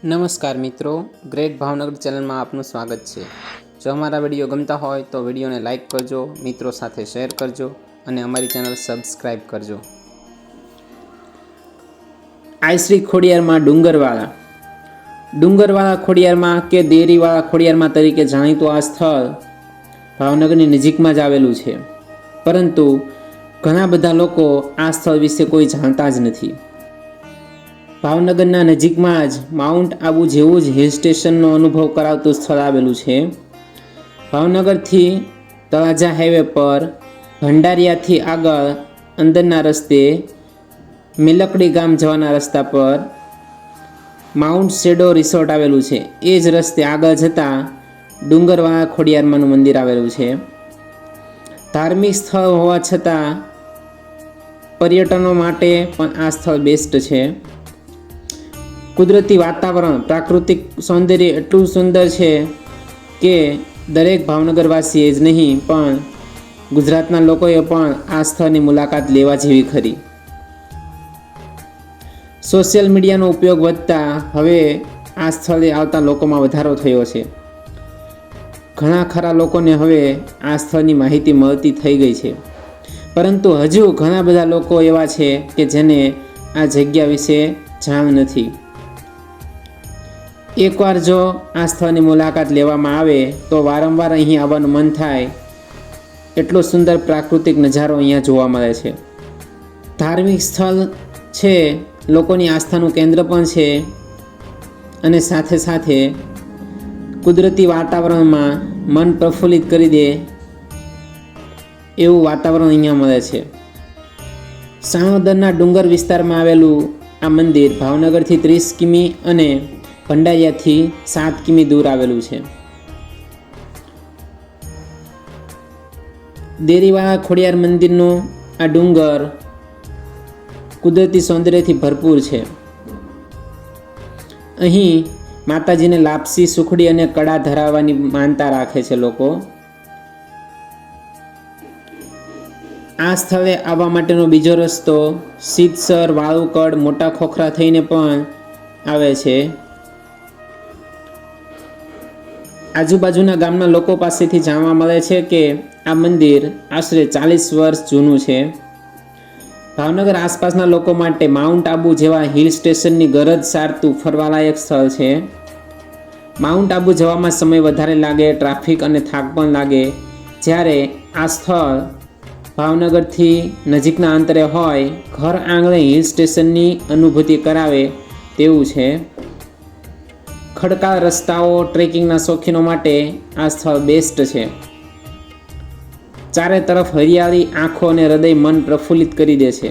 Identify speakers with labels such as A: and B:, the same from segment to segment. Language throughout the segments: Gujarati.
A: નમસ્કાર મિત્રો, ગ્રેટ ભાવનગર ચેનલમાં આપનું સ્વાગત છે। જો અમારા વિડીયો ગમતા હોય તો વિડીયોને લાઇક કરજો, મિત્રો સાથે શેર કરજો અને અમારી ચેનલ સબસ્ક્રાઈબ કરજો। આઈશ્રી ખોડિયારમાં ડુંગરવાળા ખોડિયારમાં કે દેરીવાળા ખોડિયારમાં તરીકે જાણીતું આ સ્થળ ભાવનગરની નજીકમાં જ આવેલું છે, પરંતુ ઘણા બધા લોકો આ સ્થળ વિશે કોઈ જાણતા જ નથી। ભાવનગરના નજીકમાં જ માઉન્ટ આબુ જેવું જ હિલ સ્ટેશનનો અનુભવ કરાવતું સ્થળ આવેલું છે। ભાવનગરથી તળાજા હાઈવે પર ભંડારિયાથી આગળ અંદરના રસ્તે મિલકડી ગામ જવાના રસ્તા પર માઉન્ટ શેડો રિસોર્ટ આવેલું છે। એ જ રસ્તે આગળ જતાં ડુંગરવાળા ખોડિયારમાંનું મંદિર આવેલું છે। ધાર્મિક સ્થળ હોવા છતાં પર્યટનો માટે પણ આ સ્થળ બેસ્ટ છે। કુદરતી વાતાવરણ, પ્રાકૃતિક સૌંદર્ય એટલું સુંદર છે કે દરેક ભાવનગરવાસીએ જ નહીં પણ ગુજરાતના લોકોએ પણ આ સ્થળની મુલાકાત લેવા જેવી ખરી। સોશિયલ મીડિયાનો ઉપયોગ વધતા હવે આ સ્થળે આવતા લોકોમાં વધારો થયો છે। ઘણા ખરા લોકોને હવે આ સ્થળની માહિતી મળતી થઈ ગઈ છે, પરંતુ હજુ ઘણા બધા લોકો એવા છે કે જેને આ જગ્યા વિશે જાણ નથી। એકવાર જો આ સ્થળની મુલાકાત લેવામાં આવે તો વારંવાર અહીં આવવાનું મન થાય। એટલો સુંદર પ્રાકૃતિક નજારો અહીંયા જોવા મળે છે। ધાર્મિક સ્થળ છે, લોકોની આસ્થાનું કેન્દ્ર પણ છે, અને સાથે સાથે કુદરતી વાતાવરણમાં મન પ્રફુલ્લિત કરી દે એવું વાતાવરણ અહીંયા મળે છે। સાણોદરના ડુંગર વિસ્તારમાં આવેલું આ મંદિર ભાવનગરથી 30 કિમી અને ભંડારિયાથી 7 કિમી દૂર આવેલું છે। દેરીવાળા ખોડિયાર મંદિરનો આ ડુંગર કુદરતી સૌંદર્યથી ભરપૂર છે। અહીં માતાજીને લાપસી, સુખડી અને કડા ધરાવવાની માનતા રાખે છે લોકો। આ સ્થળે આવવા માટેનો બીજો રસ્તો સિદ્ધસર, વાળુકડ, મોટા ખોખરા થઈને પણ આવે છે। આજુબાજુના ગામના લોકો પાસેથી જાણવા મળે છે કે આ મંદિર આશરે 40 વર્ષ જૂનું છે। ભાવનગર આસપાસના લોકો માટે માઉન્ટ આબુ જેવા હિલ સ્ટેશનની ગરજ સારતું ફરવાલાયક સ્થળ છે। માઉન્ટ આબુ જવામાં સમય વધારે લાગે, ટ્રાફિક અને થાક પણ લાગે, જ્યારે આ સ્થળ ભાવનગરથી નજીકના અંતરે હોય, ઘર આંગણે હિલ સ્ટેશનની અનુભૂતિ કરાવે તેવું છે। ખડકાળ રસ્તાઓ, ટ્રેકિંગના શોખીનો માટે આ સ્થળ બેસ્ટ છે। ચારે તરફ હરિયાળી આંખો અને હૃદય મન પ્રફુલ્લિત કરી દે છે।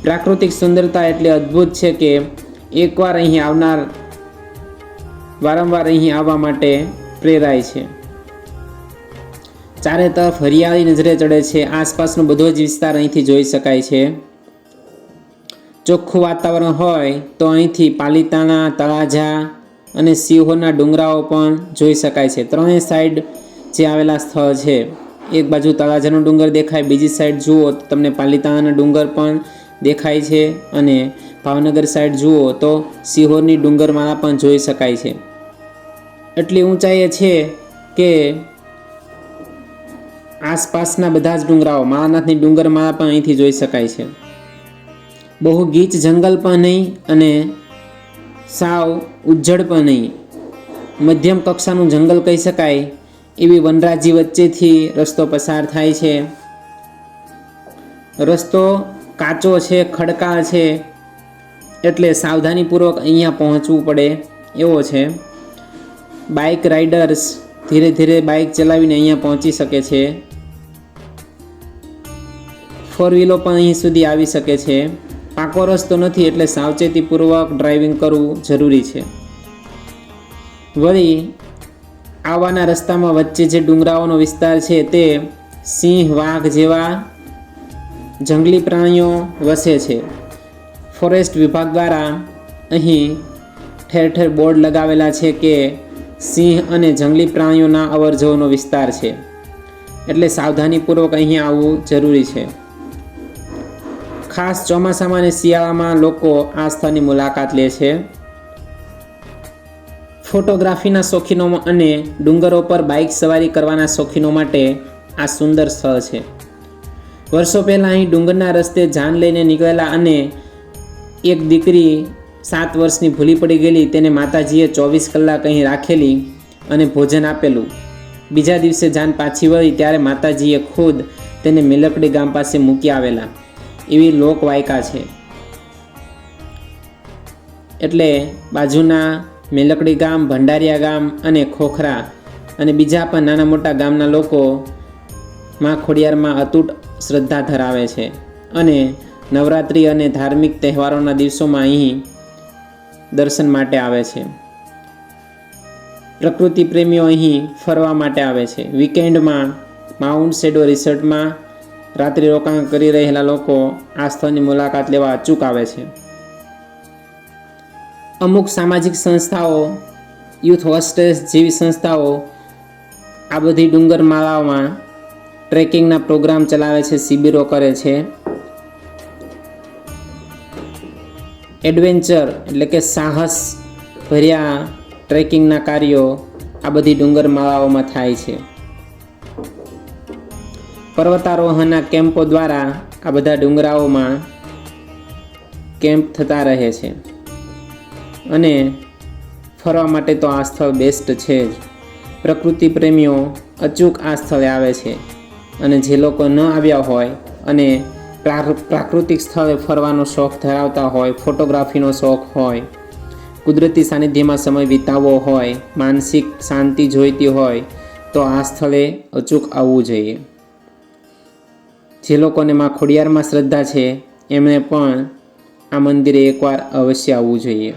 A: પ્રાકૃતિક સુંદરતા એટલી અદ્ભુત છે કે એકવાર અહીં આવનાર વારંવાર અહીં આવવા માટે પ્રેરાય છે। ચારે તરફ હરિયાળી નજરે ચડે છે। આસપાસનો બધો જ વિસ્તાર અહીંથી જોઈ શકાય છે। ચોખ્ખું વાતાવરણ હોય તો અહીંથી પાલીતાણા, તળાજા અને સિહોરના ડુંગરાઓ પણ જોઈ શકાય છે। ત્રણેય સાઈડ જે આવેલા સ્થળ છે, એક બાજુ તળાજાનો ડુંગર દેખાય, બીજી સાઈડ જુઓ તો તમને પાલીતાણાના ડુંગર પણ દેખાય છે, અને ભાવનગર સાઈડ જુઓ તો સિહોરની ડુંગરમાળા પણ જોઈ શકાય છે। એટલી ઊંચાઈએ છે કે આસપાસના બધા જ ડુંગરાઓ, માળાનાથની ડુંગરમાળા પણ અહીંથી જોઈ શકાય છે। બહુ ગીચ જંગલ પણ નહીં અને સાવ ઉજ્જડ પણ નહીં, મધ્યમ કક્ષાનું જંગલ કહી શકાય એવી વનરાજી વચ્ચેથી રસ્તો પસાર થાય છે। રસ્તો કાચો છે, ખડકાળ છે, એટલે સાવધાનીપૂર્વક અહીંયા પહોંચવું પડે એવો છે। બાઇક રાઇડર્સ ધીરે ધીરે બાઇક ચલાવીને અહીંયા પહોંચી શકે છે। 4 વ્હીલો પણ અહીં સુધી આવી શકે છે। પાકો રસ્તો નથી એટલે સાવચેતીપૂર્વક ડ્રાઇવિંગ કરવું જરૂરી છે। વળી આવવાના રસ્તામાં વચ્ચે જે ડુંગરાઓનો વિસ્તાર છે તે સિંહ, વાઘ જેવા જંગલી પ્રાણીઓ વસે છે। ફોરેસ્ટ વિભાગ દ્વારા અહીં ઠેર ઠેર બોર્ડ લગાવેલા છે કે સિંહ અને જંગલી પ્રાણીઓના અવરજવરનો વિસ્તાર છે, એટલે સાવધાનીપૂર્વક અહીં આવવું જરૂરી છે। ખાસ ચોમાસામાં અને શિયાળામાં લોકો આ સ્થળની મુલાકાત લે છે। ફોટોગ્રાફીના શોખીનો અને ડુંગરો પર બાઇક સવારી કરવાના શોખીનો માટે આ સુંદર સ્થળ છે. વર્ષો પહેલાં અહીં ડુંગરના રસ્તે જાન લઈને નીકળેલા અને એક દીકરી 7 વર્ષની ભૂલી પડી ગયેલી તેને માતાજીએ 24 કલાક અહીં રાખેલી અને ભોજન આપેલું. બીજા દિવસે જાન પાછી વળી ત્યારે માતાજીએ ખુદ તેને મેલકડી ગામ પાસે મૂકી આવેલા એવી લોકવાયકા છે. એટલે બાજુના મેલકડી ગામ, ભંડારિયા ગામ અને ખોખરા અને બીજા પણ નાના મોટા ગામના લોકો માં ખોડિયારમાં અતૂટ શ્રદ્ધા ધરાવે છે અને નવરાત્રિ અને ધાર્મિક તહેવારોના દિવસોમાં અહીં દર્શન માટે આવે છે. પ્રકૃતિ પ્રેમીઓ અહીં ફરવા માટે આવે છે. વીકેન્ડમાં માઉન્ટ શેડો રિસોર્ટમાં રાત્રિ રોકાણ કરી રહેલા લોકો આ સ્થળની મુલાકાત લેવા અચૂક આવે છે. અમુક સામાજિક સંસ્થાઓ, યુથ હોસ્ટેસ જેવી સંસ્થાઓ આ બધી ડુંગર માળાઓમાં ટ્રેકિંગના પ્રોગ્રામ ચલાવે છે, શિબિરો કરે છે. એડવેન્ચર એટલે કે સાહસ ભર્યા ટ્રેકિંગના કાર્યો આ બધી ડુંગર માળાઓમાં થાય છે. પર્વતારોહણના કેમ્પો દ્વારા આ બધા ડુંગરાઓમાં કેમ્પ થતા રહે છે અને ફરવા માટે તો આ સ્થળ બેસ્ટ છે જ. પ્રકૃતિ પ્રેમીઓ અચૂક આ સ્થળે આવે છે અને જે લોકો ન આવ્યા હોય અને પ્રાકૃતિક સ્થળે ફરવાનો શોખ ધરાવતા હોય, ફોટોગ્રાફીનો શોખ હોય, કુદરતી સાનિધ્યમાં સમય વિતાવવો હોય, માનસિક શાંતિ જોઈતી હોય તો આ સ્થળે અચૂક આવવું જોઈએ. જે લોકોને માં ખોડિયારમાં શ્રદ્ધા છે એમણે પણ આ મંદિરે એકવાર અવશ્ય આવવું જોઈએ.